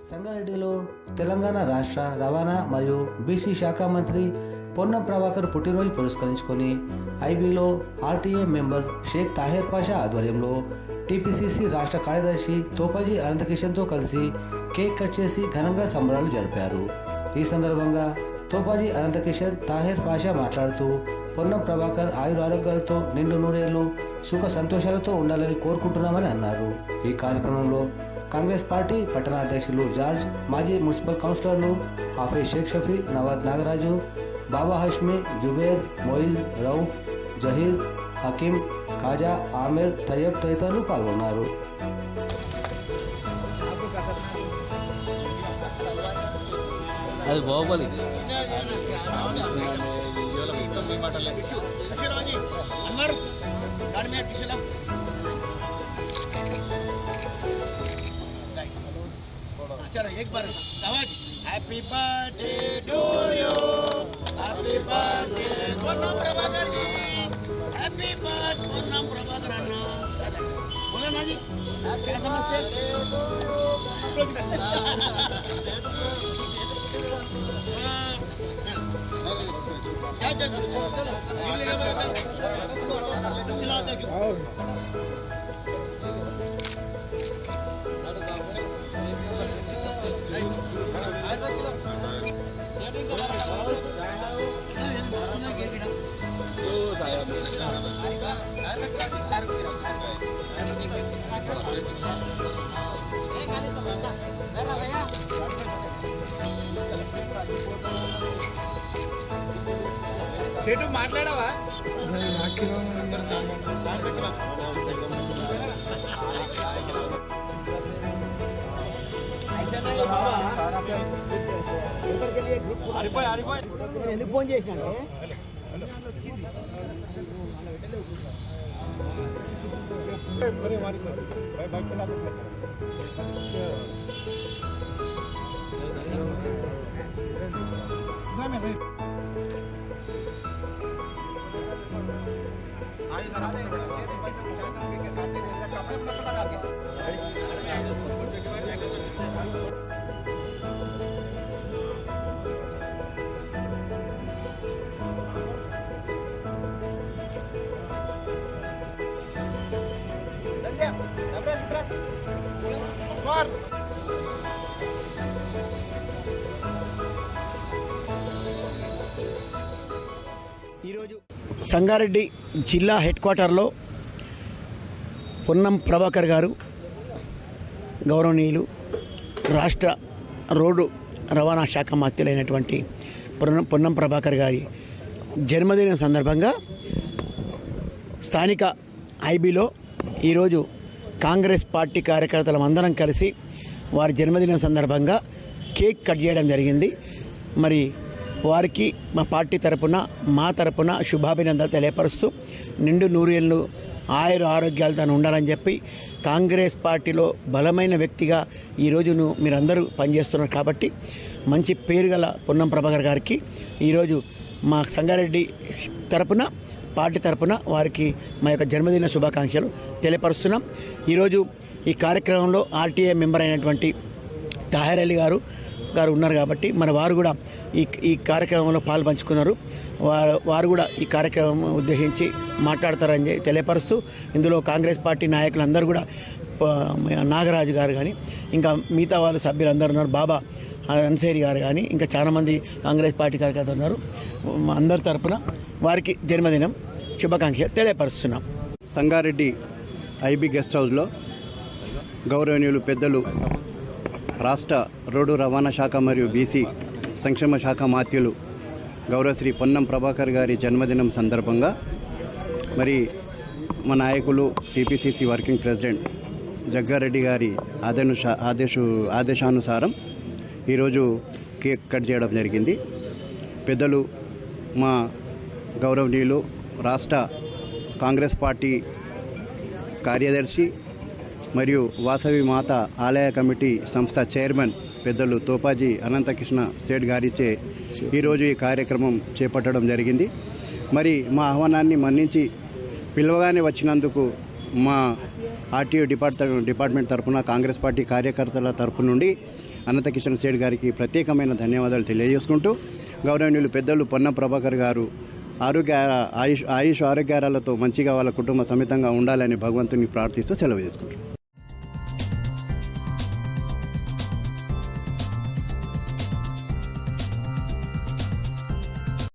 సంగారెడ్డిలో తెలంగాణ రాష్ట్ర రవాణా మరియు బీసీ శాఖ మంత్రి పొన్నం ప్రభాకర్ పుట్టినరోజు పురస్కరించుకొని ఐబీలో ఆర్టీఏ మెంబర్ షేక్ తాహెర్ పాషా ఆధ్వర్యంలో టీపీసీసీ రాష్ట్ర కార్యదర్శి తోపాజీ అనంతకిషన్తో కలిసి కేక్ కట్ చేసి ఘనంగా సంబరాలు జరిపారు. ఈ సందర్భంగా తోపాజీ అనంతకిషన్ తాహెర్ పాషా మాట్లాడుతూ పొన్నం ప్రభాకర్ ఆయురారోగ్యాలతో నిండు నూరేళ్లు సుఖ సంతోషాలతో ఉండాలని కోరుకుంటున్నామని అన్నారు. ఈ కార్యక్రమంలో కాంగ్రెస్ పార్టీ పట్టణాధ్యక్షులు జార్జ్, మాజీ మున్సిపల్ కౌన్సిలర్లు హాఫీజ్ షేక్ షఫీ, నవాద్ నాగరాజు, బాబా హష్మి, జుబేర్, మొయిజ్, రౌఫ్, జహీర్, హకీం, ఖాజా, ఆమిర్, తయ్యబ్ తదితరులు పాల్గొన్నారు. అది బాహుబలి चलो एक बार आवाज happy birthday to you, happy birthday Ponnam Prabhakar ji, happy birthday Ponnam Prabhakar anna. बोला ना जी, क्या समझते सेटू మాట్లాడావా ఎందుకు ఫోన్ చేసినా ఈరోజు సంగారెడ్డి జిల్లా హెడ్ క్వార్టర్లో పొన్నం ప్రభాకర్ గారు గౌరవనీయులు రాష్ట్ర రోడ్డు రవాణా శాఖ మంత్రులైనటువంటి పొన్నం ప్రభాకర్ గారి జన్మదినం సందర్భంగా స్థానిక ఐబీలో ఈరోజు కాంగ్రెస్ పార్టీ కార్యకర్తలం అందరం కలిసి వారి జన్మదినం సందర్భంగా కేక్ కట్ చేయడం జరిగింది. మరి వారికి మా పార్టీ తరపున మా తరపున శుభాభినందనలు తెలియపరుస్తూ నిండు నూరేళ్ళు ఆరోగ్యాలతో ఉండాలని చెప్పి కాంగ్రెస్ పార్టీలో బలమైన వ్యక్తిగా ఈరోజు మీరందరూ పనిచేస్తున్నారు కాబట్టి మంచి పేరు గల పొన్నం ప్రభాకర్ గారికి ఈరోజు మా సంగారెడ్డి తరపున పార్టీ తరపున వారికి మా యొక్క జన్మదిన శుభాకాంక్షలు తెలియపరుస్తున్నాం. ఈరోజు ఈ కార్యక్రమంలో ఆర్టీఏ మెంబర్ అయినటువంటి తాహెర్ అలీ గారు ఉన్నారు కాబట్టి మన వారు కూడా ఈ కార్యక్రమంలో పాల్పంచుకున్నారు. వారు కూడా ఈ కార్యక్రమం ఉద్దేశించి మాట్లాడతారని తెలియపరుస్తూ ఇందులో కాంగ్రెస్ పార్టీ నాయకులందరూ కూడా నాగరాజు గారు కానీ ఇంకా మిగతా వాళ్ళు సభ్యులందరూ ఉన్నారు. బాబా అన్సేరి గారు కానీ ఇంకా చాలామంది కాంగ్రెస్ పార్టీ కార్యకర్తలు ఉన్నారు. అందరి తరపున వారికి జన్మదినం శుభాకాంక్షలు తెలియపరుస్తున్నాం. సంగారెడ్డి ఐబీ గెస్ట్ హౌస్లో గౌరవనీయులు పెద్దలు రాష్ట్ర రోడ్డు రవాణా శాఖ మరియు బీసీ సంక్షేమ శాఖ మాత్యులు గౌరవశ్రీ పొన్నం ప్రభాకర్ గారి జన్మదినం సందర్భంగా మరి మా నాయకులు టీపీసీసీ వర్కింగ్ ప్రెసిడెంట్ జగ్గారెడ్డి గారి ఆదేశానుసారం ఈరోజు కేక్ కట్ చేయడం జరిగింది. పెద్దలు మా గౌరవనీయులు రాష్ట్ర కాంగ్రెస్ పార్టీ కార్యదర్శి మరియు వాసవి మాత ఆలయ కమిటీ సంస్థ చైర్మన్ పెద్దలు తోపాజీ అనంతకృష్ణ సేఠ్ గారిచే ఈరోజు ఈ కార్యక్రమం చేపట్టడం జరిగింది. మరి మా ఆహ్వానాన్ని మన్నించి పిలవగానే వచ్చినందుకు మా ఆర్టీఓ డిపార్ట్మెంట్ తరఫున కాంగ్రెస్ పార్టీ కార్యకర్తల తరపు నుండి అనంత కిషన్ సేఠ్ గారికి ప్రత్యేకమైన ధన్యవాదాలు తెలియజేసుకుంటూ గౌరవనీయులు పెద్దలు పొన్నం ప్రభాకర్ గారు ఆయుష్ ఆరోగ్యాలతో మంచిగా వాళ్ళ కుటుంబ సమేతంగా ఉండాలని భగవంతుని ప్రార్థిస్తూ సెలవు చేసుకుంటారు.